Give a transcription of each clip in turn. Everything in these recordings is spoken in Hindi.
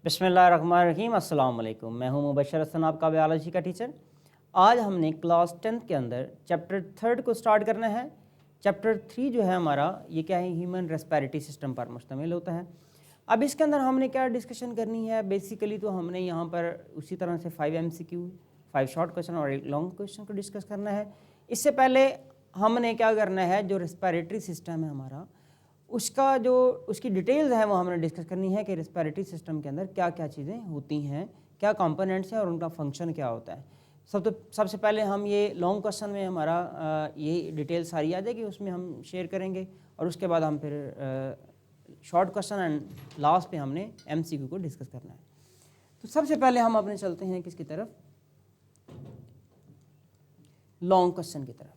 बिस्मिल्लाहिर्रहमानिर्रहीम, अस्सलाम वालेकुम। मैं हूं मुबशर हसन, आपका बायोलॉजी का टीचर। आज हमने क्लास 10th के अंदर चैप्टर 3 को स्टार्ट करना है। चैप्टर 3 जो है हमारा, ये क्या है, ह्यूमन रेस्पिरेटरी सिस्टम पर मुश्तमिल होता है। अब इसके अंदर हमने क्या डिस्कशन करनी है, बेसिकली तो हमने यहाँ पर उसी तरह से 5 MCQ, 5 शॉर्ट क्वेश्चन और एक लॉन्ग क्वेश्चन को डिस्कस करना है। इससे पहले हमने क्या करना है, जो रेस्पिरेटरी सिस्टम है हमारा, उसका जो उसकी डिटेल्स हैं वो हमने डिस्कस करनी है कि रेस्पिरेटरी सिस्टम के अंदर क्या क्या चीज़ें होती हैं, क्या कंपोनेंट्स हैं और उनका फंक्शन क्या होता है। सबसे पहले हम ये लॉन्ग क्वेश्चन में हमारा ये डिटेल सारी आ जाएगी, उसमें हम शेयर करेंगे और उसके बाद हम फिर शॉर्ट क्वेश्चन एंड लास्ट पे हमने MCQ को डिस्कस करना है। तो सबसे पहले हम अपने चलते हैं किसकी तरफ, लॉन्ग क्वेश्चन की तरफ।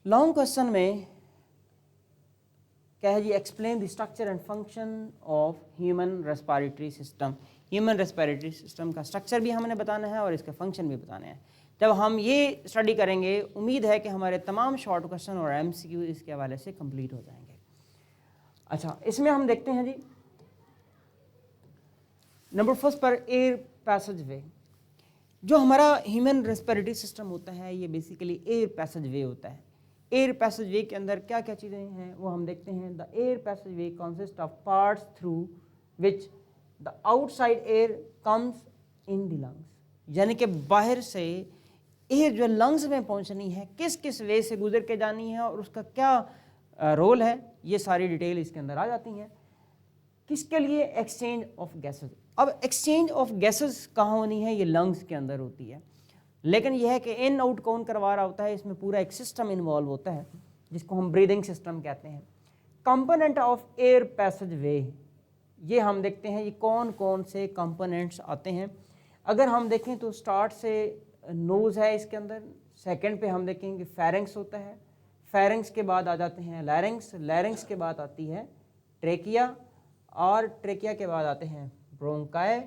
लॉन्ग क्वेश्चन में क्या है जी, explain the structure and function of human respiratory system. Human respiratory system का स्ट्रक्चर भी हमने बताना है और इसके फंक्शन भी बताने हैं। जब हम ये स्टडी करेंगे, उम्मीद है कि हमारे तमाम शॉर्ट क्वेश्चन और MCQ इसके हवाले से कंप्लीट हो जाएंगे। अच्छा, इसमें हम देखते हैं जी, नंबर फर्स्ट पर एयर पैसेज वे। जो हमारा ह्यूमन रेस्पिरेटरी सिस्टम होता है, ये बेसिकली एयर पैसेज वे होता है। एयर पैसेज वे के अंदर क्या क्या चीज़ें हैं वो हम देखते हैं। The air passage way consist of parts through which the outside air comes in the lungs, यानी कि बाहर से एयर जो लंग्स में पहुंचनी है, किस किस वे से गुजर के जानी है और उसका क्या रोल है, ये सारी डिटेल इसके अंदर आ जाती हैं। किसके लिए? Exchange of gases. अब एक्सचेंज ऑफ गैसेस कहाँ होनी है? ये लंग्स के अंदर होती है। लेकिन यह है कि इन आउट कौन करवा रहा होता है, इसमें पूरा एक सिस्टम इन्वॉल्व होता है जिसको हम ब्रीदिंग सिस्टम कहते हैं। कंपोनेंट ऑफ एयर पैसेज वे, ये हम देखते हैं ये कौन कौन से कंपोनेंट्स आते हैं। अगर हम देखें तो स्टार्ट से नोज़ है इसके अंदर, सेकंड पे हम देखेंगे फेरेंक्स होता है, फेरेंक्स के बाद आ जाते हैं लैरिंक्स, लैरिंक्स के बाद आती है ट्रेकिया और ट्रेकिया के बाद आते हैं ब्रोंकाई,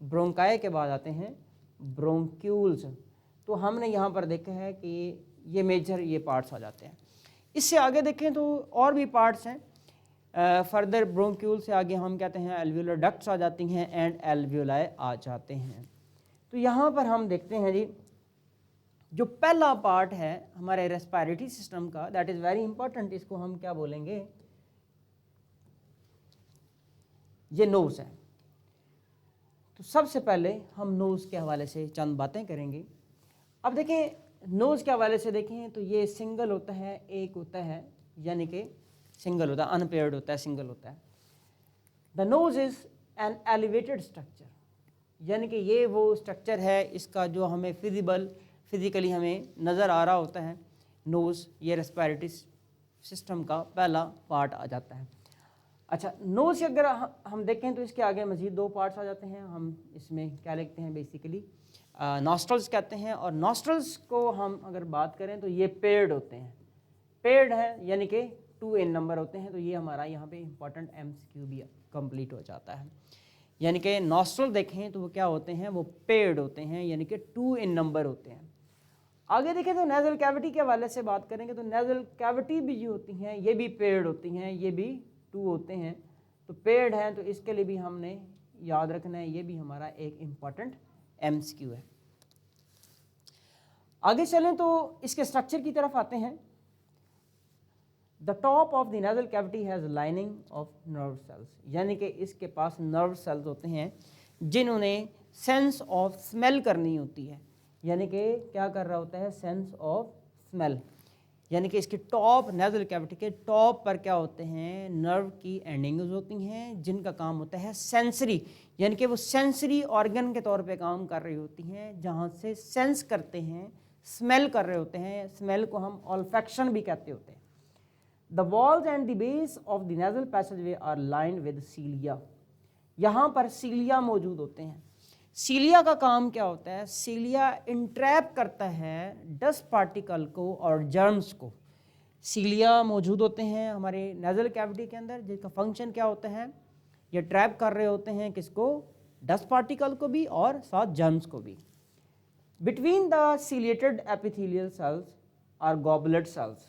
ब्रोंकाई के बाद आते हैं ब्रोंक्यूल्स। तो हमने यहाँ पर देखा है कि ये मेजर ये पार्ट्स आ जाते हैं। इससे आगे देखें तो और भी पार्ट्स हैं। फर्दर ब्रोंक्यूल से आगे हम कहते हैं एल्वियोलर डक्ट्स आ जाती हैं एंड एल्वियोलाई आ जाते हैं। तो यहाँ पर हम देखते हैं जी, जो पहला पार्ट है हमारे रेस्पिरेटरी सिस्टम का, दैट इज़ वेरी इंपॉर्टेंट। इसको हम क्या बोलेंगे? ये नोज़ है। तो सबसे पहले हम नोज़ के हवाले से चंद बातें करेंगे। अब देखें, नोज़ के हवाले से देखें तो ये सिंगल होता है, एक होता है, यानी कि सिंगल होता है, अनपेयर्ड होता है, सिंगल होता है। The nose is an elevated structure, यानी कि ये वो स्ट्रक्चर है इसका जो हमें फिजिकली हमें नज़र आ रहा होता है। नोज़ ये रेस्पिरेटरी सिस्टम का पहला पार्ट आ जाता है। अच्छा, नोज़ से अगर हम देखें तो इसके आगे मज़ीद दो पार्ट्स आ जाते हैं। हम इसमें क्या लिखते हैं, बेसिकली नॉस्ट्रल्स कहते हैं। और नॉस्ट्रल्स को हम अगर बात करें तो ये पेयर्ड होते हैं, पेयर्ड है, यानी कि 2 in नंबर होते हैं। तो ये हमारा यहाँ पे इंपॉर्टेंट MCQ भी कंप्लीट हो जाता है। यानी कि नॉस्ट्रल देखें तो वो क्या होते हैं, वो पेयर्ड होते हैं, यानी कि 2 in नंबर होते हैं। आगे देखें तो नेज़ल कैविटी के हवाले से बात करेंगे तो नेज़ल कैविटी भी जो होती हैं ये भी पेयर्ड होती हैं, ये भी 2 होते हैं। तो पेयर्ड हैं, तो इसके लिए भी हमने याद रखना है, ये भी हमारा एक इम्पॉर्टेंट MCQ है। आगे चलें तो इसके स्ट्रक्चर की तरफ आते हैं। The top of the nasal cavity has lining of nerve cells, यानी कि इसके पास नर्व सेल्स होते हैं जिन्होंने सेंस ऑफ स्मेल करनी होती है। यानी कि क्या कर रहा होता है, सेंस ऑफ स्मेल। यानी कि इसकी टॉप, नेज़ल कैविटी के टॉप पर क्या होते हैं, नर्व की एंडिंग्स होती हैं जिनका काम होता है सेंसरी, यानी कि वो सेंसरी ऑर्गन के तौर पे काम कर रही होती हैं, जहाँ से सेंस करते हैं, स्मेल कर रहे होते हैं। स्मेल को हम ऑल्फैक्शन भी कहते होते हैं। The walls and the base of the nasal passageway are lined with cilia, यहाँ पर सीलिया मौजूद होते हैं। सीलिया का काम क्या होता है, सीलिया इंट्रैप करता है डस्ट पार्टिकल को और जर्म्स को। सीलिया मौजूद होते हैं हमारे नेज़ल कैविटी के अंदर, जिसका फंक्शन क्या होता है, ये ट्रैप कर रहे होते हैं किसको, डस्ट पार्टिकल को भी और साथ जर्म्स को भी। Between the ciliated epithelial cells are goblet cells.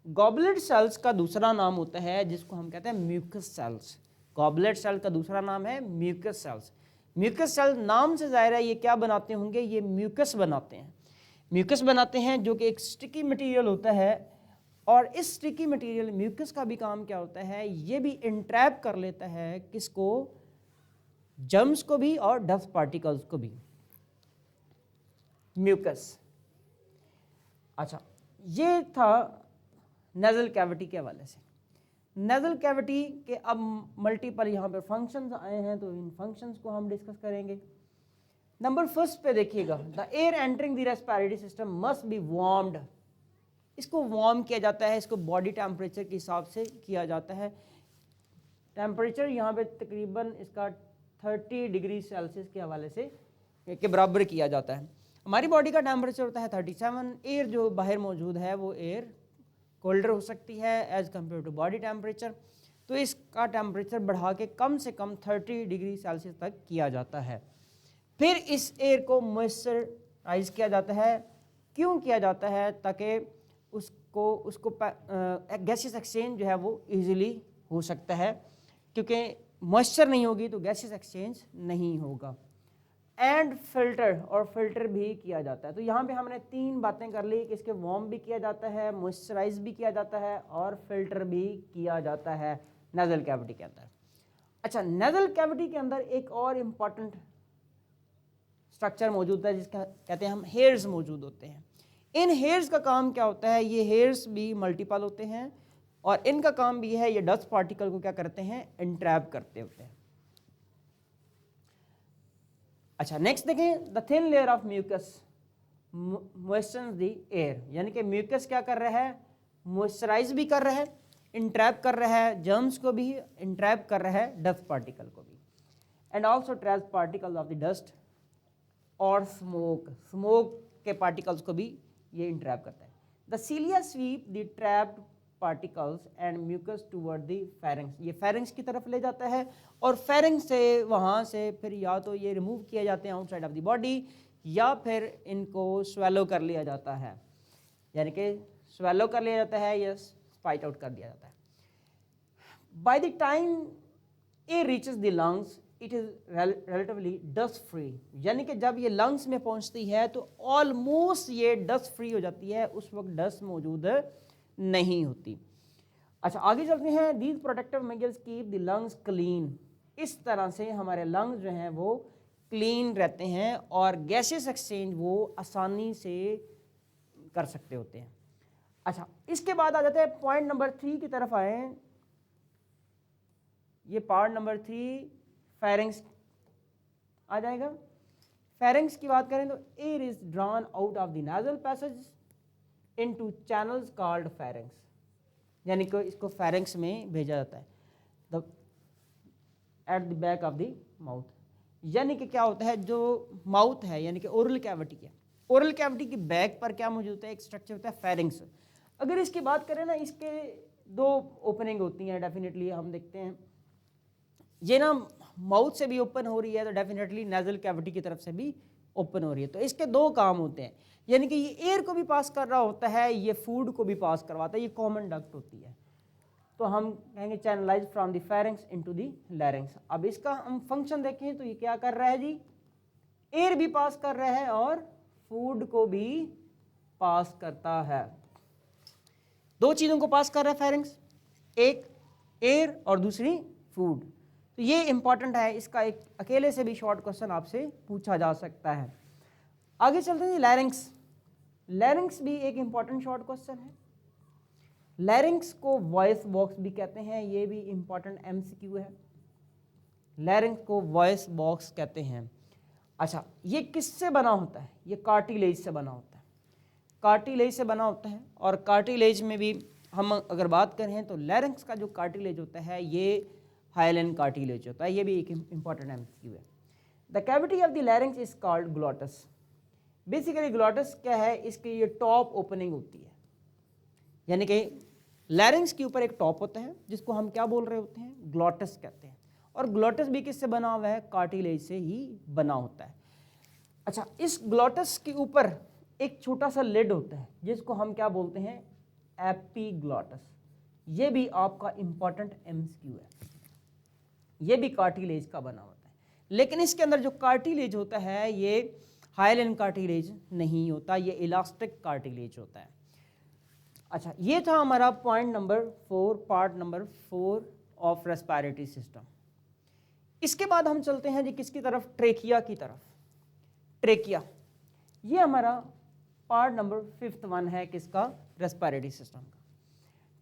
Goblet cells का दूसरा नाम होता है जिसको हम कहते हैं म्यूकस सेल्स। गॉबलेट सेल का दूसरा नाम है म्यूकस सेल्स। म्यूकस सेल नाम से जाहिर है ये क्या बनाते होंगे, ये म्यूकस बनाते हैं। म्यूकस बनाते हैं जो कि एक स्टिकी मटेरियल होता है, और इस स्टिकी मटेरियल म्यूकस का भी काम क्या होता है, ये भी इंट्रैप कर लेता है किसको, जर्म्स को भी और डस्ट पार्टिकल्स को भी, म्यूकस। अच्छा, ये था नेजल कैविटी के हवाले से। नेजल कैविटी के अब मल्टीपल यहाँ पे फंक्शंस आए हैं, तो इन फंक्शंस को हम डिस्कस करेंगे। नंबर फर्स्ट पे देखिएगा, the air entering the respiratory system must be warmed. इसको वार्म किया जाता है, इसको बॉडी टेम्परेचर के हिसाब से किया जाता है। टेम्परेचर यहाँ पे तकरीबन इसका 30 डिग्री सेल्सियस के हवाले से के बराबर किया जाता है। हमारी बॉडी का टेम्परेचर होता है 37। एयर जो बाहर मौजूद है वो एयर कोल्डर हो सकती है as compared to body temperature, तो इसका टेम्परेचर बढ़ा के कम से कम 30 डिग्री सेल्सियस तक किया जाता है। फिर इस एयर को मॉइस्चराइज किया जाता है। क्यों किया जाता है, ताकि उसको गैसेस एक्सचेंज जो है वो इजीली हो सकता है, क्योंकि मॉइस्चर नहीं होगी तो गैसेस एक्सचेंज नहीं होगा। एंड फिल्टर, और फिल्टर भी किया जाता है। तो यहाँ पे हमने 3 बातें कर ली कि इसके वार्म भी किया जाता है, मॉइस्चराइज भी किया जाता है और फिल्टर भी किया जाता है नेजल कैविटी के अंदर। अच्छा, नेजल कैविटी के अंदर एक और इम्पॉर्टेंट स्ट्रक्चर मौजूद है जिसका कहते हैं हम हेयर्स मौजूद होते हैं। इन हेयर्स का काम क्या होता है, ये हेयर्स भी मल्टीपल होते हैं और इनका काम भी है, ये डस्ट पार्टिकल को क्या करते हैं, इंट्रैप करते होते हैं। अच्छा, नेक्स्ट देखें, the thin layer of mucus moisturize the air, यानी कि म्यूकस क्या कर रहा है, मॉइस्चराइज भी कर रहा है, इंट्रैप कर रहा है, जर्म्स को भी इंट्रैप कर रहा है, डस्ट पार्टिकल को भी, and also traps particles of the dust और स्मोक के पार्टिकल्स को भी ये इंट्रैप करता है। The cilia sweep the trapped particles and mucus toward the pharynx, ये फेरिंग्स की तरफ ले जाता है और फेरिंग्स से वहाँ से फिर या तो ये रिमूव किए जाते हैं आउटसाइड ऑफ द बॉडी, या फिर इनको स्वेलो कर लिया जाता है, यानी कि स्वेलो कर लिया जाता है या स्पाइट आउट कर दिया जाता है। By the time air reaches the lungs it is relatively dust free, यानी कि जब ये लंग्स में पहुंचती है तो ऑलमोस्ट ये डस्ट फ्री हो जाती है, उस वक्त डस्ट मौजूद नहीं होती। अच्छा, आगे चलते हैं। These protective measures keep the lungs clean, इस तरह से हमारे लंग्स जो हैं वो क्लीन रहते हैं और गैसेस एक्सचेंज वो आसानी से कर सकते होते हैं। अच्छा, इसके बाद आ जाते हैं पॉइंट नंबर 3 की तरफ आए। ये पार्ट नंबर 3 फेरिंग्स आ जाएगा। फेरिंग्स की बात करें तो air is drawn out of the nasal passage into channels called pharynx, यानी कि इसको फेरिंग्स में भेजा जाता है the at the back of the mouth, यानी कि क्या होता है, जो माउथ है यानी कि ओरल कैविटी है, ओरल कैविटी की बैक पर क्या मौजूद होता है, एक स्ट्रक्चर होता है फेरिंग्स। अगर इसकी बात करें ना, इसके 2 ओपनिंग होती हैं डेफिनेटली, हम देखते हैं ये ना माउथ से भी ओपन हो रही है तो डेफिनेटली नेजल कैविटी की तरफ से भी ओपन हो रही है। तो इसके 2 काम होते हैं, यानी कि ये एयर को भी पास कर रहा होता है, ये फूड को भी पास करवाता है, ये कॉमन डक्ट होती है। तो हम कहेंगे channelize from the pharynx into the larynx. अब इसका हम फंक्शन देखें तो ये क्या कर रहा है जी, एयर भी पास कर रहा है और फूड को भी पास करता है। 2 चीज़ों को पास कर रहा है फेरिंग्स, एक एयर और दूसरी फूड। तो ये इंपॉर्टेंट है, इसका एक अकेले से भी शॉर्ट क्वेश्चन आपसे पूछा जा सकता है। आगे चलते हैं लैरिंग्स। लैरिंग्स भी एक इंपॉर्टेंट शॉर्ट क्वेश्चन है। लैरिंग्स को वॉइस बॉक्स भी कहते हैं, ये भी इंपॉर्टेंट एमसीक्यू है। लैरिंग्स को वॉइस बॉक्स कहते हैं। अच्छा, ये किससे बना होता है, ये कार्टिलेज से बना होता है, कार्टिलेज से बना होता है। और कार्टिलेज में भी हम अगर बात करें तो लैरिंग्स का जो कार्टिलेज होता है ये हाइलेन कार्टिलेज होता है, ये भी एक इंपॉर्टेंट एमसीक्यू है। The cavity of the larynx is called glottis. Basically glottis क्या है, इसकी ये टॉप ओपनिंग होती है, यानी कि लैरिंग्स के ऊपर एक टॉप होता है जिसको हम क्या बोल रहे होते हैं, ग्लॉटस कहते हैं। और ग्लॉटस भी किससे बना हुआ है, कार्टिलेज से ही बना होता है। अच्छा, इस ग्लॉटस के ऊपर एक छोटा सा लिड होता है जिसको हम क्या बोलते हैं, एपीग्लॉटस। ये भी आपका इंपॉर्टेंट एमसीक्यू है। ये भी कार्टिलेज का बना होता है, लेकिन इसके अंदर जो कार्टिलेज होता है ये हाइलाइन कार्टिलेज नहीं होता, ये इलास्टिक कार्टिलेज होता है। अच्छा, ये था हमारा point number 4, part number 4 of respiratory system. इसके बाद हम चलते हैं जी किसकी तरफ, ट्रेकिया की तरफ। ट्रेकिया, ये हमारा पार्ट नंबर 5th वन है किसका, रेस्पिरेटरी सिस्टम का।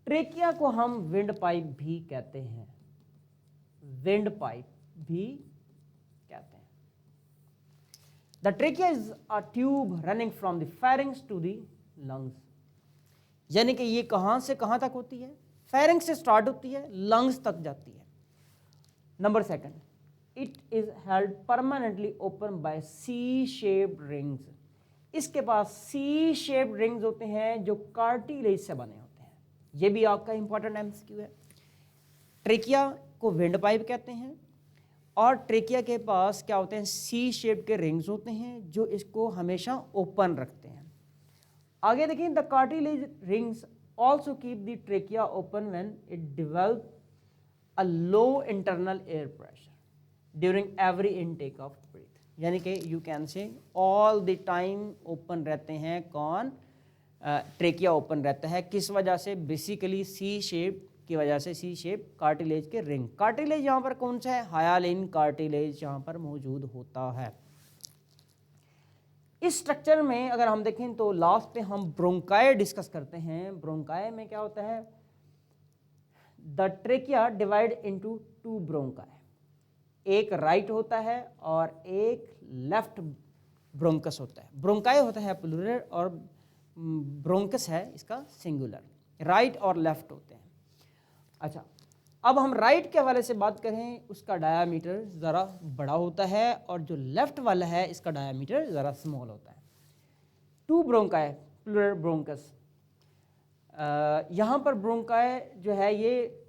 ट्रेकिया को हम विंड पाइप भी कहते हैं, विंड पाइप भी कहते हैं। The trachea is a tube running from the pharynx to the lungs, यानी कि ये कहां से कहां तक होती है, फेरिंग्स से स्टार्ट होती है, लंग्स तक जाती है। Number 2, it is held permanently open by C shaped rings. इसके पास सी शेप्ड रिंग्स होते हैं जो कार्टिलेज से बने होते हैं। ये भी आपका इंपॉर्टेंट एमसीक्यू है। ट्रेकिया को विंड पाइप कहते हैं और ट्रेकिया के पास क्या होते हैं, सी शेप के रिंग्स होते हैं जो इसको हमेशा ओपन रखते हैं। आगे देखिए, the cartilage rings also keep the trachea open when it develop a low internal air pressure during every intake of breath, यानी कि you can say all the time open रहते हैं। कौन, ट्रेकिया ओपन रहता है, किस वजह से, बेसिकली सी शेप की वजह से, सी शेप कार्टिलेज के रिंग। कार्टिलेज यहाँ पर कौन सा है, हायालिन कार्टिलेज यहाँ पर मौजूद होता है। इस स्ट्रक्चर में अगर हम देखें तो लास्ट पे हम ब्रोंकाई डिस्कस करते हैं। ब्रोंकाई में क्या होता है, the trachea divide into 2 bronchi, एक राइट होता है और एक लेफ्ट ब्रोंकस होता है। ब्रोंकाई होता है प्लूरल और ब्रोंकस है इसका सिंगुलर, राइट और लेफ्ट होते हैं। अच्छा, अब हम राइट के हवाले से बात करें, उसका डायामीटर ज़रा बड़ा होता है और जो लेफ्ट वाला है इसका डायामीटर ज़रा स्मॉल होता है। 2 ब्रोंकाई, प्लूरल ब्रोंकस। यहाँ पर ब्रोंकाई जो है ये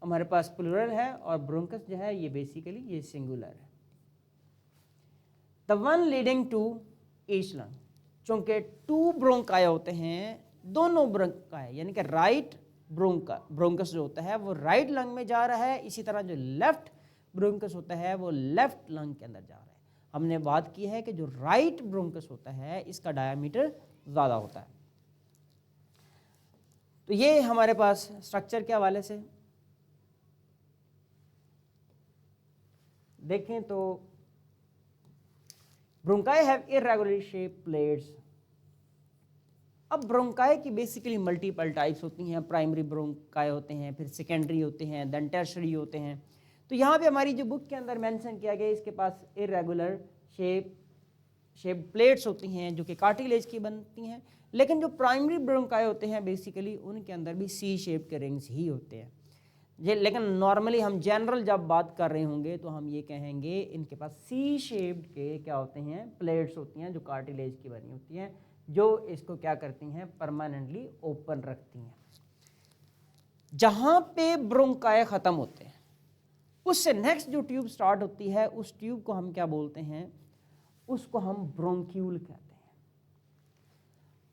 हमारे पास प्लूरल है और ब्रोंकस जो है ये बेसिकली ये सिंगुलर है। The one leading to each lung, चूंकि 2 ब्रोंकाई होते हैं, दोनों ब्रोंकाई यानी कि राइट ब्रोंकस जो होता है वो राइट लंग में जा रहा है, इसी तरह जो लेफ्ट ब्रोंकस होता है वो लेफ्ट लंग के अंदर जा रहा है। हमने बात की है कि जो राइट ब्रोंकस होता है इसका डायामीटर ज़्यादा होता है। तो ये हमारे पास स्ट्रक्चर के हवाले से देखें तो ब्रोंकाई हैव इर्रेगुलरली शेप्ड प्लेट्स। अब ब्रोंकाई की बेसिकली मल्टीपल टाइप्स होती हैं। प्राइमरी ब्रोंकाई होते हैं, फिर सेकेंडरी होते हैं, देन टर्शरी होते हैं। तो यहाँ पे हमारी जो बुक के अंदर मेंशन किया गया, इसके पास इर्रेगुलर शेप प्लेट्स होती हैं जो कि कार्टिलेज की बनती हैं, लेकिन जो प्राइमरी ब्रोंकाई होते हैं बेसिकली उनके अंदर भी सी शेप के रिंग्स ही होते हैं। लेकिन नॉर्मली हम जनरल जब बात कर रहे होंगे तो हम ये कहेंगे इनके पास सी शेप्ड के क्या होते हैं, प्लेट्स होती हैं जो कार्टिलेज की बनी होती हैं, जो इसको क्या करती हैं, परमानेंटली ओपन रखती हैं। जहाँ पे ब्रोंकाई ख़त्म होते हैं उससे नेक्स्ट जो ट्यूब स्टार्ट होती है उस ट्यूब को हम क्या बोलते हैं, उसको हम ब्रोंक्यूल कहते हैं।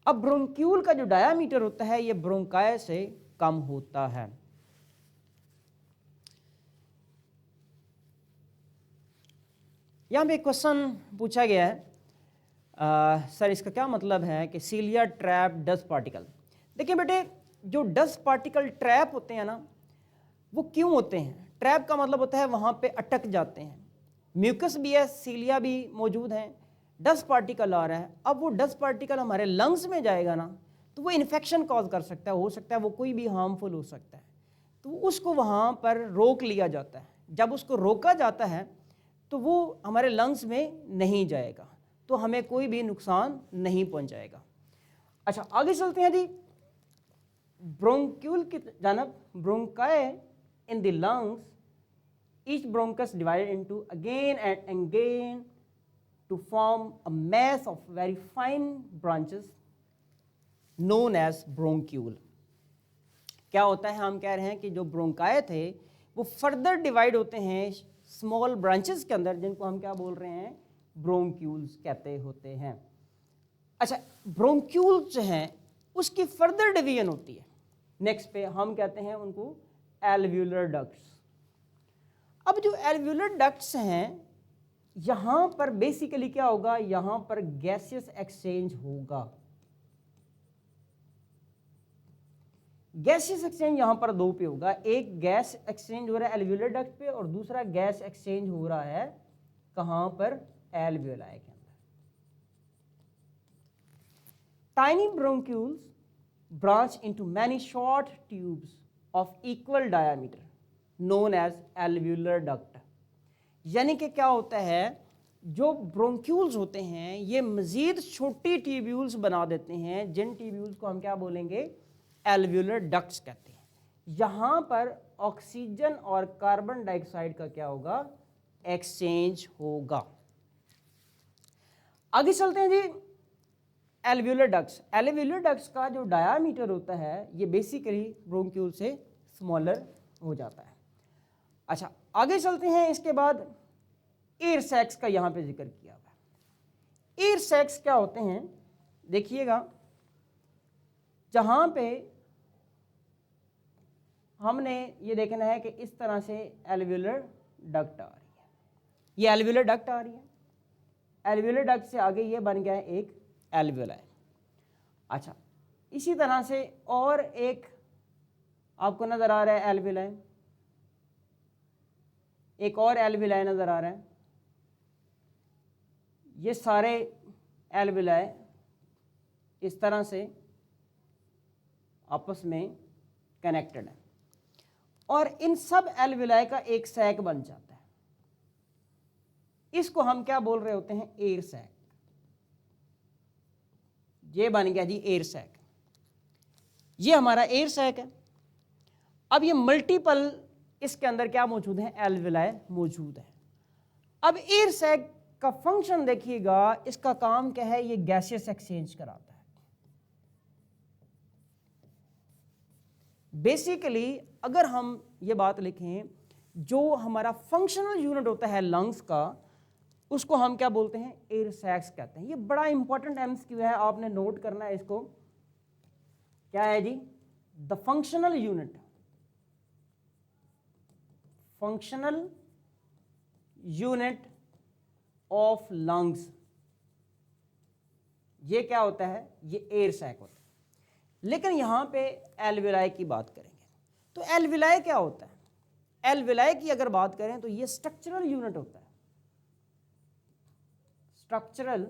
अब ब्रोंक्यूल का जो डायामीटर होता है ये ब्रोंकाई से कम होता है। यहाँ पे एक क्वेश्चन पूछा गया है, सर इसका क्या मतलब है कि सीलिया ट्रैप डस्ट पार्टिकल। देखिए बेटे, जो डस्ट पार्टिकल ट्रैप होते हैं ना वो क्यों होते हैं, ट्रैप का मतलब होता है वहाँ पे अटक जाते हैं। म्यूकस भी है, सीलिया भी मौजूद है, डस्ट पार्टिकल आ रहा है। अब वो डस्ट पार्टिकल हमारे लंग्स में जाएगा ना तो वो इन्फेक्शन कॉज कर सकता है, हो सकता है वो कोई भी हार्मफुल हो सकता है, तो उसको वहाँ पर रोक लिया जाता है। जब उसको रोका जाता है तो वो हमारे लंग्स में नहीं जाएगा, तो हमें कोई भी नुकसान नहीं पहुंचाएगा। अच्छा, आगे चलते हैं जी ब्रोंक्यूल की जानब। Bronchi in the lungs, each bronchus divided into again and again to form a mass of very fine branches known as bronchiole. क्या होता है, हम कह रहे हैं कि जो ब्रोंकाई थे वो फर्दर डिवाइड होते हैं स्मॉल ब्रांचेस के अंदर, जिनको हम क्या बोल रहे हैं, ब्रोंक्यूल्स कहते होते हैं। अच्छा, ब्रोंक्यूल्स जो हैं उसकी फर्दर डिवीजन होती है, नेक्स्ट पे हम कहते हैं उनको एल्व्यूलर डक्ट्स। अब जो एल्व्यूलर डक्ट्स हैं, यहां पर बेसिकली क्या होगा, यहां पर गैसियस एक्सचेंज होगा। गैसियस एक्सचेंज यहां पर दो पे होगा, एक गैस एक्सचेंज हो रहा है एल्व्यूलर डक्ट पे और दूसरा गैस एक्सचेंज हो रहा है कहां पर, एल्वियोलाई के अंदर। Tiny bronchioles branch into many short tubes of equal diameter known as alveolar duct. यानी कि क्या होता है, जो ब्रोंक्यूल्स होते हैं ये मजीद छोटी ट्यूब्यूल्स बना देते हैं, जिन ट्यूब्यूल्स को हम क्या बोलेंगे, एल्व्यूलर डक्ट्स कहते हैं। यहां पर ऑक्सीजन और कार्बन डाइऑक्साइड का क्या होगा, एक्सचेंज होगा। आगे चलते हैं जी, एल्व्यूलर डक्ट्स। एल्व्यूलर डक्ट्स का जो डायामीटर होता है ये बेसिकली ब्रोंक्यूल से स्मॉलर हो जाता है। अच्छा, आगे चलते हैं, इसके बाद एयर सैक्स का यहां पे जिक्र किया हुआ है। एयर सैक्स क्या होते हैं, देखिएगा, जहां पे हमने ये देखना है कि इस तरह से एल्व्यूलर डक्ट आ रही है, ये एल्व्यूलर डक्ट आ रही है, एल्व्यूलर डक्ट से आगे ये बन गया है एक एल्व्यूलाई। अच्छा, इसी तरह से और एक आपको नजर आ रहा है एल्व्यूलाई, एक और एल्व्यूलाई नजर आ रहा है। ये सारे एल्व्यूलाई इस तरह से आपस में कनेक्टेड है और इन सब एल्व्यूलाई का एक सैक बन जाता है। इसको हम क्या बोल रहे होते हैं, एयर सैक। ये बन गया जी एयर सैक, ये हमारा एयर सैक है। अब ये मल्टीपल इसके अंदर क्या मौजूद है, एल्व्यूलाई मौजूद है। अब एयर सैक का फंक्शन देखिएगा, इसका काम क्या है, ये गैसियस एक्सचेंज कराता है। बेसिकली अगर हम ये बात लिखें, जो हमारा फंक्शनल यूनिट होता है लंग्स का, उसको हम क्या बोलते हैं, एयर सैक्स कहते हैं। ये बड़ा इंपॉर्टेंट एमसीक्यू है, आपने नोट करना है इसको। क्या है जी, the functional unit, functional unit of lungs, ये क्या होता है, ये एयर सैक होता है। लेकिन यहां पे एल्व्यूलाई की बात करेंगे तो एल्व्यूलाई क्या होता है, एल्व्यूलाई की अगर बात करें तो ये स्ट्रक्चरल यूनिट होता है, स्ट्रक्चरल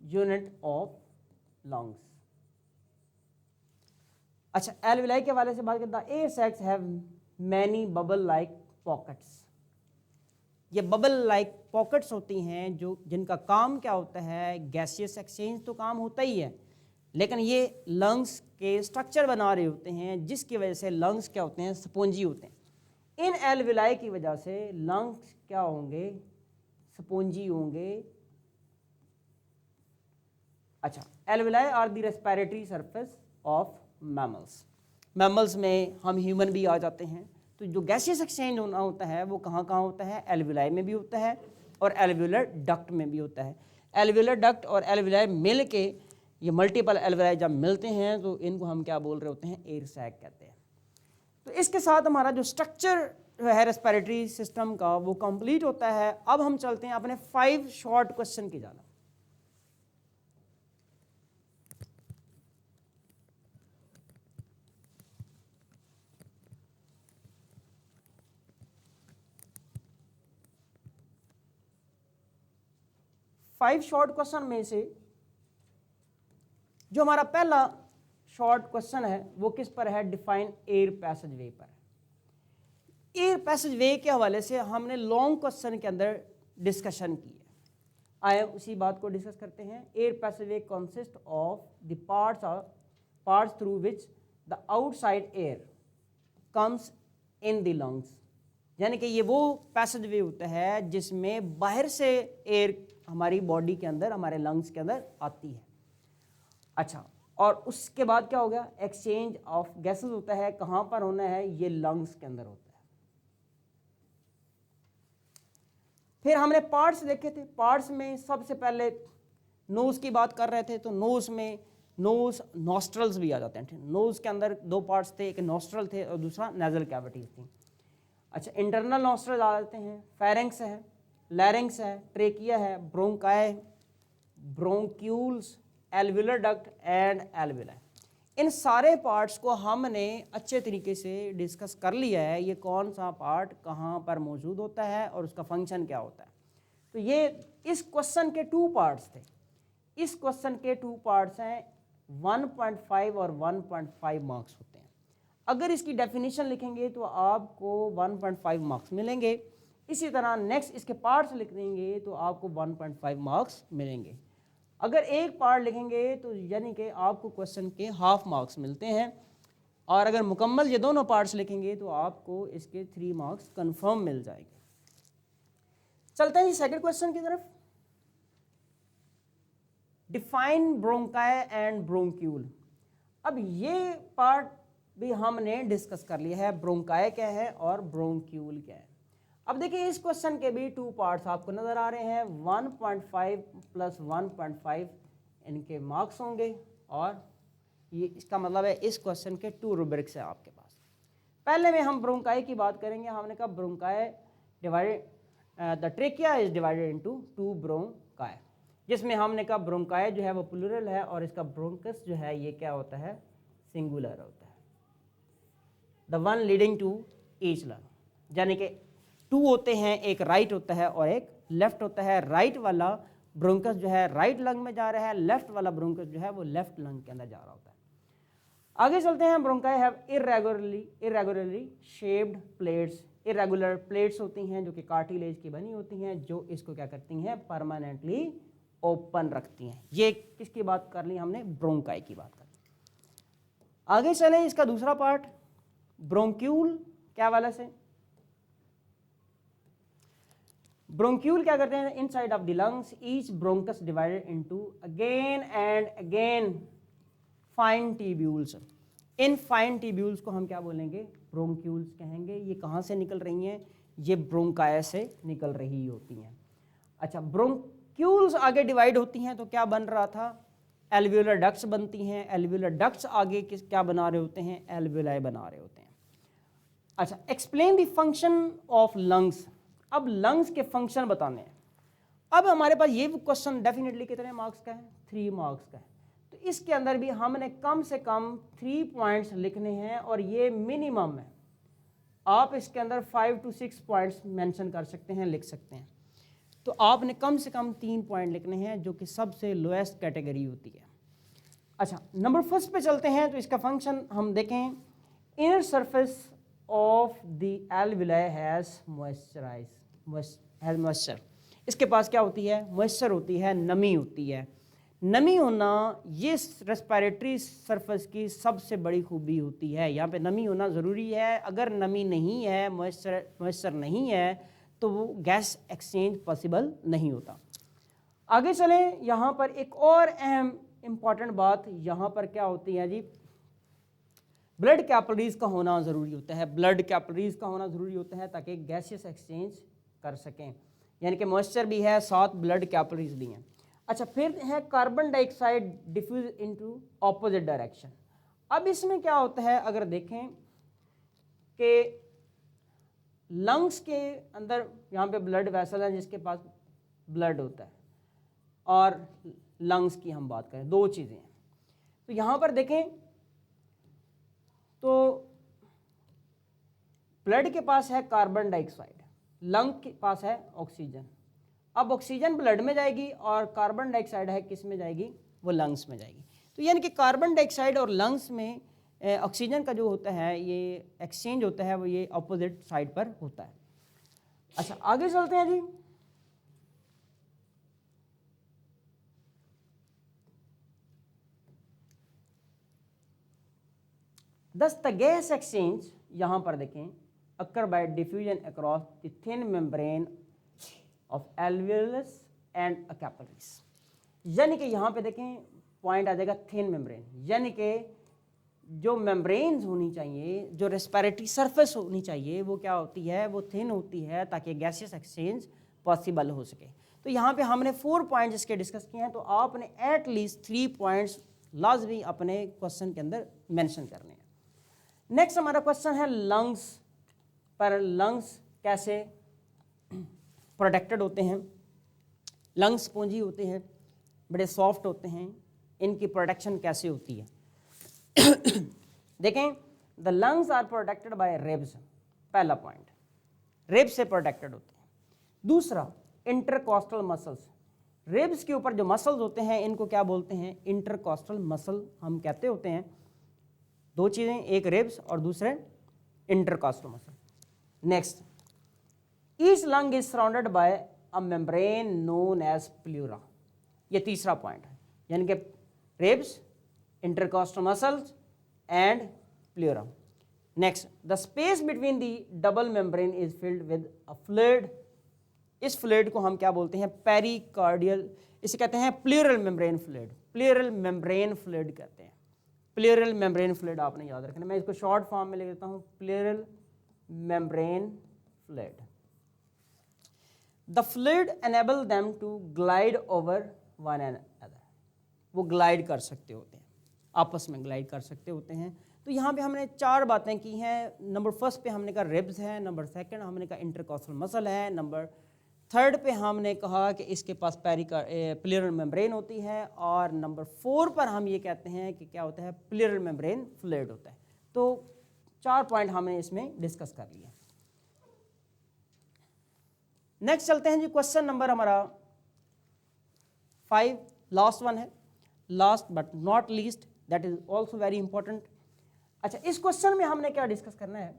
यूनिट ऑफ लंग्स। अच्छा, एल्व्यूलाई के हवाले से बात करता है, air sacs have many bubble like pockets. ये बबल लाइक पॉकेट्स होती हैं जो जिनका काम क्या होता है, गैसियस एक्सचेंज तो काम होता ही है, लेकिन ये लंग्स के स्ट्रक्चर बना रहे होते हैं, जिसकी वजह से लंग्स क्या होते हैं, स्पॉन्जी होते हैं। इन एल्व्यूलाई की वजह से लंग्स क्या होंगे, स्पॉन्जी होंगे। अच्छा, alveoli are the respiratory surface of mammals. Mammals में हम ह्यूमन भी आ जाते हैं, तो जो गैसियस एक्सचेंज होना होता है वो कहाँ कहाँ होता है, एल्व्यूलाई में भी होता है और एल्व्यूलर डक्ट में भी होता है। एल्व्यूलर डक्ट और एल्व्यूलाई मिल के, ये मल्टीपल एल्व्यूलाई जब मिलते हैं तो इनको हम क्या बोल रहे होते हैं, एयर सैक कहते हैं। तो इसके साथ हमारा जो स्ट्रक्चर है रेस्पिरेटरी सिस्टम का वो कंप्लीट होता है। अब हम चलते हैं अपने 5 शॉर्ट क्वेश्चन की जाना। फाइव शॉर्ट क्वेश्चन में से जो हमारा पहला शॉर्ट क्वेश्चन है वो किस पर है, डिफाइन एयर पैसेज वे पर। एयर पैसेज वे के हवाले से हमने लॉन्ग क्वेश्चन के अंदर डिस्कशन की है, आए उसी बात को डिस्कस करते हैं। Air passage way consist of the parts through which the outside air comes in the lungs. यानी कि ये वो पैसेज वे होता है जिसमें बाहर से एयर हमारी बॉडी के अंदर, हमारे लंग्स के अंदर आती है। अच्छा, और उसके बाद क्या हो गया, एक्सचेंज ऑफ गैसेस होता है। कहाँ पर होना है, ये लंग्स के अंदर होता है। फिर हमने पार्ट्स देखे थे, पार्ट्स में सबसे पहले नोज की बात कर रहे थे, तो नोज में नोज, नॉस्ट्रल्स भी आ जाते हैं। नोज के अंदर दो पार्ट्स थे, एक नॉस्ट्रल थे और दूसरा नेजल कैविटीज थी। अच्छा, इंटरनल नॉस्ट्रल आ जाते हैं, फेरेंक्स है, लैरिंक्स है, ट्रेकिया है, bronchi, bronchioles, alveolar duct and alveoli. इन सारे पार्ट्स को हमने अच्छे तरीके से डिस्कस कर लिया है, ये कौन सा पार्ट कहाँ पर मौजूद होता है और उसका फंक्शन क्या होता है। तो ये इस क्वेश्चन के 2 पार्ट्स थे। इस क्वेश्चन के 2 पार्ट्स हैं, 1.5 और 1.5 मार्क्स होते हैं। अगर इसकी डेफिनेशन लिखेंगे तो आपको 1.5 मार्क्स मिलेंगे। इसी तरह नेक्स्ट इसके पार्ट्स लिख देंगे तो आपको 1.5 मार्क्स मिलेंगे। अगर एक पार्ट लिखेंगे तो यानी कि आपको क्वेश्चन के हाफ मार्क्स मिलते हैं, और अगर मुकम्मल ये दोनों पार्ट्स लिखेंगे तो आपको इसके 3 मार्क्स कंफर्म मिल जाएंगे। चलते हैं जी सेकंड क्वेश्चन की तरफ। Define bronchi and bronchiole. अब ये पार्ट भी हमने डिस्कस कर लिया है, ब्रोंकाई क्या है और ब्रोंक्यूल क्या है। अब देखिए इस क्वेश्चन के भी 2 पार्ट्स आपको नजर आ रहे हैं, 1.5 प्लस 1.5 इनके मार्क्स होंगे, और ये इसका मतलब है इस क्वेश्चन के 2 रूब्रिक्स है आपके पास। पहले में हम ब्रोंकाई की बात करेंगे। हमने कहा bronchi divided, the trachea is divided into 2 bronchi, जिसमें हमने कहा ब्रोंकाई जो है वो प्लूरल है और इसका ब्रोंकस जो है ये क्या होता है, सिंगुलर होता है, the one leading to each lung. यानी कि 2 होते हैं, एक राइट होता है और एक लेफ्ट होता है। राइट वाला ब्रोंकस जो है राइट लंग में जा रहा है, लेफ्ट वाला ब्रोंकस जो है वो लेफ्ट लंग के अंदर जा रहा होता है। आगे चलते हैं। Bronchi have irregularly shaped plates. Irregular plates होती हैं जो कि कार्टिलेज की बनी होती हैं, जो इसको क्या करती हैं, परमानेंटली ओपन रखती हैं। ये किसकी बात कर ली हमने, ब्रोंकाई की बात कर ली। आगे चलें, इसका दूसरा पार्ट ब्रोंक्यूल क्या वाला से। ब्रोंक्यूल क्या करते हैं, inside of the lungs each bronchus divided into again and again fine tubules. In fine tubules को हम क्या बोलेंगे, ब्रोंक्यूल्स कहेंगे। ये कहाँ से निकल रही हैं, ये ब्रोंकाई से निकल रही होती हैं। अच्छा, ब्रोंक्यूल्स आगे डिवाइड होती हैं तो क्या बन रहा था, एल्वुलर डक्ट्स बनती हैं। एल्वुलर डक्ट्स आगे क्या बना रहे होते हैं, एल्वुलाई बना रहे होते हैं। अच्छा, explain the function of lungs. अब लंग्स के फंक्शन बताने हैं। अब हमारे पास ये क्वेश्चन डेफिनेटली कितने मार्क्स का है, 3 मार्क्स का है। तो इसके अंदर भी हमने कम से कम 3 पॉइंट्स लिखने हैं, और ये मिनिमम है। आप इसके अंदर 5 to 6 पॉइंट्स मेंशन कर सकते हैं, लिख सकते हैं। तो आपने कम से कम 3 पॉइंट लिखने हैं, जो कि सबसे लोएस्ट कैटेगरी होती है। अच्छा, नंबर फर्स्ट पे चलते हैं। तो इसका फंक्शन हम देखें, inner surface of the alveoli has moisture. इसके पास क्या होती है, मॉइस्चर होती है, नमी होती है। नमी होना ये रेस्पिरेटरी सरफेस की सबसे बड़ी खूबी होती है। यहाँ पे नमी होना ज़रूरी है। अगर नमी नहीं है, मॉइस्चर नहीं है, तो वो गैस एक्सचेंज पॉसिबल नहीं होता। आगे चलें, यहाँ पर एक और अहम इम्पॉर्टेंट बात यहाँ पर क्या होती है जी, ब्लड कैपिलरीज का होना ज़रूरी होता है। ब्लड कैपिलरीज का होना ज़रूरी होता है ताकि गैसियस एक्सचेंज कर सकें। यानी कि मॉइस्चर भी है, साथ ब्लड कैपिलरीज भी हैं। अच्छा, फिर है carbon dioxide diffuse into opposite direction. अब इसमें क्या होता है, अगर देखें कि लंग्स के अंदर यहाँ पे ब्लड वेसल है जिसके पास ब्लड होता है, और लंग्स की हम बात करें, 2 चीज़ें हैं। तो यहाँ पर देखें तो ब्लड के पास है कार्बन डाइऑक्साइड, लंग के पास है ऑक्सीजन। अब ऑक्सीजन ब्लड में जाएगी और कार्बन डाइऑक्साइड है किस में जाएगी, वो लंग्स में जाएगी। तो यानी कि कार्बन डाइऑक्साइड और लंग्स में ऑक्सीजन का जो होता है ये एक्सचेंज होता है, वो ये अपोजिट साइड पर होता है। अच्छा, आगे चलते हैं जी। दस द गैस एक्सचेंज यहाँ पर देखें, occur by diffusion across the thin membrane of alveolus and capillaries. यानी कि यहाँ पे देखें पॉइंट आ जाएगा थिन मेम्ब्रेन, यानी कि जो मेम्ब्रेन्स होनी चाहिए, जो रेस्पिरेटरी सरफेस होनी चाहिए, वो क्या होती है, वो थिन होती है ताकि गैसियस एक्सचेंज पॉसिबल हो सके। तो यहाँ पे हमने 4 पॉइंट्स इसके डिस्कस किए हैं, तो आपने एटलीस्ट 3 पॉइंट्स लाजमी अपने क्वेश्चन के अंदर मेंशन करने हैं। नेक्स्ट हमारा क्वेश्चन है लंग्स पर। लंग्स कैसे प्रोटेक्टेड होते हैं? लंग्स स्पॉन्जी होते हैं, बड़े सॉफ्ट होते हैं, इनकी प्रोटेक्शन कैसे होती है? देखें, the lungs are protected by ribs, पहला पॉइंट, रिब्स से प्रोटेक्टेड होते हैं। दूसरा, इंटरकॉस्टल मसल्स, रिब्स के ऊपर जो मसल्स होते हैं इनको क्या बोलते हैं? इंटरकॉस्टल मसल हम कहते होते हैं। दो चीज़ें, एक रिब्स और दूसरे intercostal muscle. Next, each lung is surrounded by a membrane known as pleura, ये तीसरा पॉइंट है, यानी कि ribs, intercostal muscles and pleura. Next, the space between the double membrane is filled with a fluid, इस फ्लूइड को हम क्या बोलते हैं? पेरिकार्डियल, इसे कहते हैं pleural membrane fluid, pleural membrane fluid कहते हैं। प्लूरल मेम्ब्रेन फ्लूइड आपने याद रखना, मैं इसको शॉर्ट फॉर्म में लिख देता हूँ, pleural membrane fluid. The fluid enable them to glide over one another, वो ग्लाइड कर सकते होते हैं, आपस में ग्लाइड कर सकते होते हैं। तो यहाँ पे हमने चार बातें की हैं। नंबर फर्स्ट पे हमने कहा रिब्स है, नंबर सेकंड हमने कहा इंटरकॉस्टल मसल है, नंबर थर्ड पे हमने कहा कि इसके पास प्लूरल मेम्ब्रेन होती है, और नंबर 4 पर हम ये कहते हैं कि क्या होता है? प्लूरल मेम्ब्रेन फ्लूइड होता है। तो 4 पॉइंट हमने इसमें डिस्कस कर लिए। नेक्स्ट चलते हैं जी, क्वेश्चन नंबर हमारा 5, लास्ट वन है, last but not least, that is also very important. अच्छा, इस क्वेश्चन में हमने क्या डिस्कस करना है?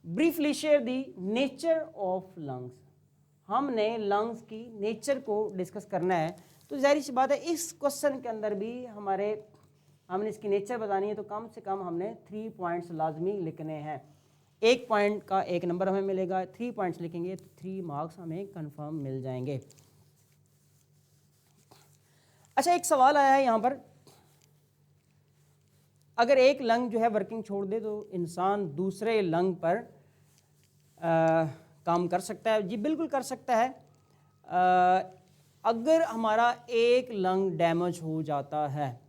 Briefly share the nature of lungs, हमने लंग्स की नेचर को डिस्कस करना है। तो जाहिर सी बात है इस क्वेश्चन के अंदर भी हमने इसकी नेचर बतानी है, तो कम से कम हमने 3 पॉइंट्स लाजमी लिखने हैं। एक पॉइंट का 1 नंबर हमें मिलेगा, 3 पॉइंट्स लिखेंगे तो 3 मार्क्स हमें कंफर्म मिल जाएंगे। अच्छा, एक सवाल आया है यहाँ पर, अगर एक लंग जो है वर्किंग छोड़ दे तो इंसान दूसरे लंग पर काम कर सकता है? जी बिल्कुल कर सकता है। अगर हमारा एक लंग डैमेज हो जाता है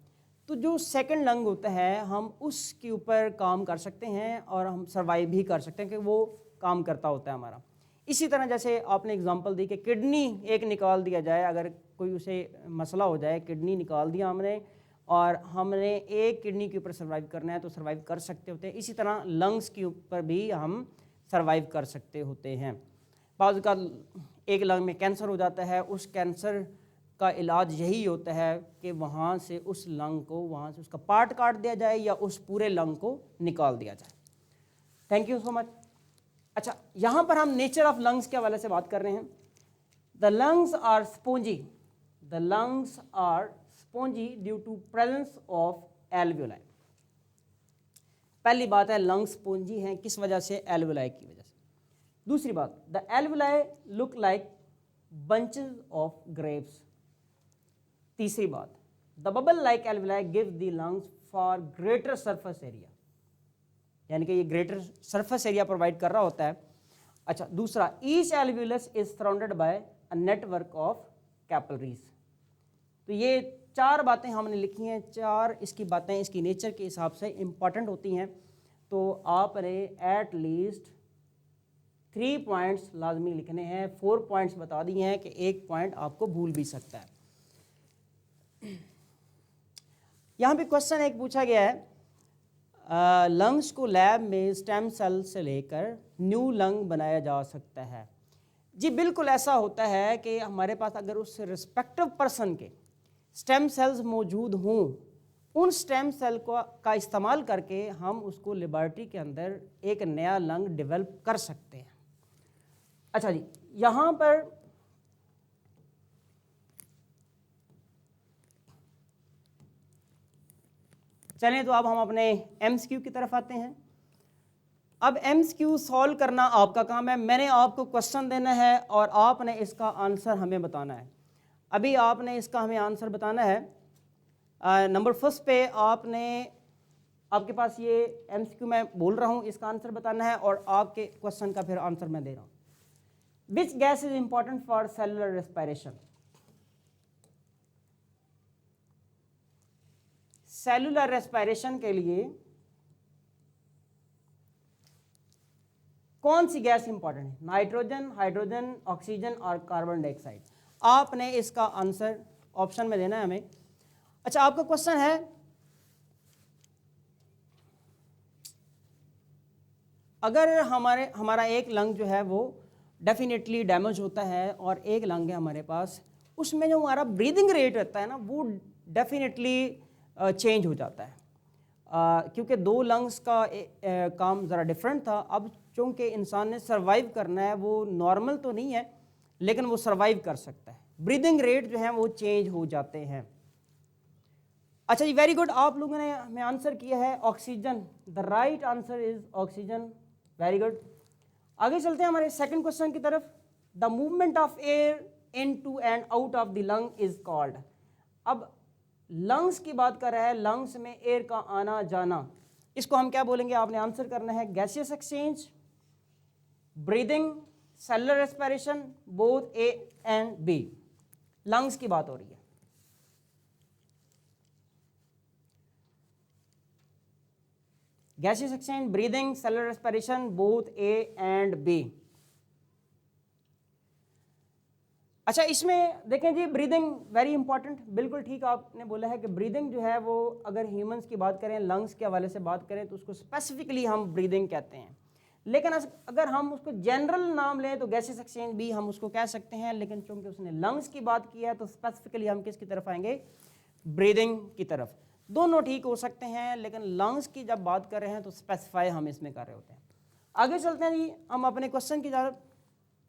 तो जो सेकंड लंग होता है हम उसके ऊपर काम कर सकते हैं और हम सर्वाइव भी कर सकते हैं कि वो काम करता होता है हमारा। इसी तरह जैसे आपने एग्जांपल दी कि किडनी एक निकाल दिया जाए, अगर कोई उसे मसला हो जाए, किडनी निकाल दिया हमने और हमने एक किडनी के ऊपर सर्वाइव करना है तो सर्वाइव कर सकते होते हैं। इसी तरह लंग्स के ऊपर भी हम सर्वाइव कर सकते होते हैं। बाज़ का एक लंग में कैंसर हो जाता है, उस कैंसर का इलाज यही होता है कि वहाँ से उस लंग को, वहाँ से उसका पार्ट काट दिया जाए या उस पूरे लंग को निकाल दिया जाए। Thank you so much. अच्छा, यहाँ पर हम नेचर ऑफ लंग्स के हवाले से बात कर रहे हैं। The lungs are spongy, the lungs are spongy due to presence of alveoli. पहली बात है लंग्स स्पॉन्जी हैं किस वजह से? एल्वियोलाई की वजह से। दूसरी बात, the alveoli look like bunches of grapes. तीसरी बात, the bubble like alveoli give the lungs for greater surface area, यानी कि ये ग्रेटर सरफेस एरिया प्रोवाइड कर रहा होता है। अच्छा, दूसरा, each alveolus is surrounded by a network of capillaries. तो ये 4 बातें हमने लिखी हैं, 4 इसकी बातें इसकी नेचर के हिसाब से इंपॉर्टेंट होती हैं। तो आपने एट लीस्ट 3 पॉइंट्स लाजमी लिखने हैं। 4 पॉइंट्स बता दिए हैं कि 1 पॉइंट आपको भूल भी सकता है। यहाँ पे क्वेश्चन एक पूछा गया है, लंग्स को लैब में स्टेम सेल से लेकर न्यू लंग बनाया जा सकता है। जी बिल्कुल ऐसा होता है कि हमारे पास अगर उस रिस्पेक्टिव पर्सन के स्टेम सेल्स मौजूद हों, उन स्टेम सेल का इस्तेमाल करके हम उसको लेबॉरेटरी के अंदर एक नया लंग डेवलप कर सकते हैं। अच्छा जी, यहाँ पर चलें तो अब हम अपने MCQ की तरफ आते हैं। अब MCQ सॉल्व करना आपका काम है। मैंने आपको क्वेश्चन देना है और आपने इसका आंसर हमें बताना है। अभी आपने इसका हमें आंसर बताना है। नंबर फर्स्ट पे आपके पास ये MCQ मैं बोल रहा हूँ, इसका आंसर बताना है और आपके क्वेश्चन का फिर आंसर मैं दे रहा हूँ। Which gas is important for cellular respiration? Cellular respiration के लिए कौन सी गैस इंपॉर्टेंट है? नाइट्रोजन, हाइड्रोजन, ऑक्सीजन और कार्बन डाइऑक्साइड। आपने इसका आंसर ऑप्शन में देना है हमें। अच्छा, आपका क्वेश्चन है अगर हमारा एक लंग जो है वो डेफिनेटली डैमेज होता है और एक लंग है हमारे पास, उसमें जो हमारा ब्रीदिंग रेट रहता है ना वो डेफिनेटली चेंज हो जाता है। क्योंकि दो लंग्स का काम ज़रा डिफरेंट था। अब चूँकि इंसान ने सर्वाइव करना है, वो नॉर्मल तो नहीं है लेकिन वो सर्वाइव कर सकता है, ब्रीदिंग रेट जो है वो चेंज हो जाते हैं। अच्छा जी, वेरी गुड, आप लोगों ने हमें आंसर किया है oxygen. The right answer is oxygen, very good. आगे चलते हैं हमारे सेकंड क्वेश्चन की तरफ। The movement of air into and out of the lung is called. अब लंग्स की बात कर रहा है, लंग्स में एयर का आना जाना, इसको हम क्या बोलेंगे? आपने आंसर करना है gaseous exchange, breathing, cellular respiration, both A and B. Lungs की बात हो रही है। Gaseous exchange, breathing, cellular respiration, both A and B. अच्छा, इसमें देखें जी, ब्रीदिंग वेरी इंपॉर्टेंट, बिल्कुल ठीक आपने बोला है कि ब्रीदिंग जो है वो अगर ह्यूमंस की बात करें, लंग्स के हवाले से बात करें तो उसको स्पेसिफिकली हम ब्रीदिंग कहते हैं। लेकिन अगर हम उसको जनरल नाम लें तो गैसियस एक्सचेंज भी हम उसको कह सकते हैं, लेकिन चूंकि उसने लंग्स की बात की है तो स्पेसिफिकली हम किसकी तरफ आएंगे? ब्रीदिंग की तरफ। दोनों ठीक हो सकते हैं लेकिन लंग्स की जब बात कर रहे हैं तो स्पेसिफाई हम इसमें कर रहे होते हैं। आगे चलते हैं जी हम अपने क्वेश्चन की तरफ।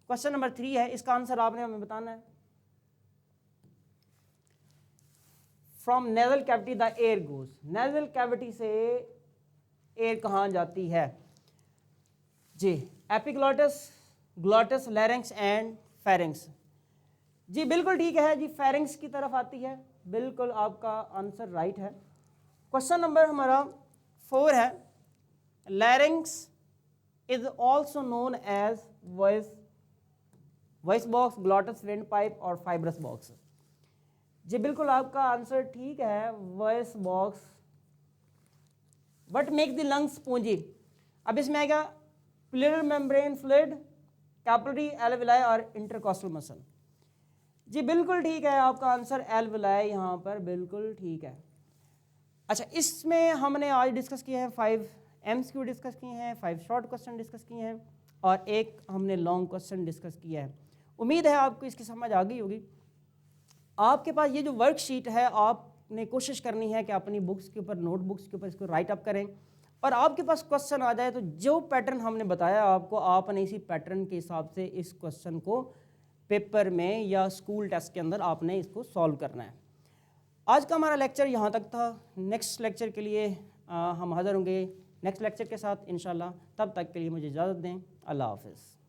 क्वेश्चन नंबर 3 है, इसका आंसर आपने हमें बताना है। From nasal cavity the air goes. Nasal cavity से एयर कहाँ जाती है जी? Epiglottis, glottis, larynx and pharynx. जी बिल्कुल ठीक है जी, फेरिंक्स की तरफ आती है, बिल्कुल आपका आंसर राइट है। क्वेश्चन नंबर हमारा 4 है, larynx is also known as voice box, glottis, wind pipe और फाइब्रस बॉक्स। जी बिल्कुल आपका आंसर ठीक है, voice box. What make the lungs spongy? अब इसमें आएगा pleural membrane fluid, capillary, alveoli और इंटरकॉस्टल मसल। जी बिल्कुल ठीक है, आपका आंसर एल्विलाई यहाँ पर बिल्कुल ठीक है। अच्छा, इसमें हमने आज डिस्कस किया है 5 MCQ डिस्कस किए हैं, 5 शॉर्ट क्वेश्चन डिस्कस किए हैं और एक हमने लॉन्ग क्वेश्चन डिस्कस किया है। उम्मीद है आपको इसकी समझ आ गई होगी। आपके पास ये जो वर्कशीट है, आपने कोशिश करनी है कि अपनी बुक्स के ऊपर, नोटबुक्स के ऊपर इसको राइट अप करें और आपके पास क्वेश्चन आ जाए तो जो पैटर्न हमने बताया आपको, आपने इसी पैटर्न के हिसाब से इस क्वेश्चन को पेपर में या स्कूल टेस्ट के अंदर आपने इसको सॉल्व करना है। आज का हमारा लेक्चर यहाँ तक था। नेक्स्ट लेक्चर के लिए हम हाज़िर होंगे नेक्स्ट लेक्चर के साथ इंशाल्लाह। तब तक के लिए मुझे इजाज़त दें। अल्लाह हाफ़िज़।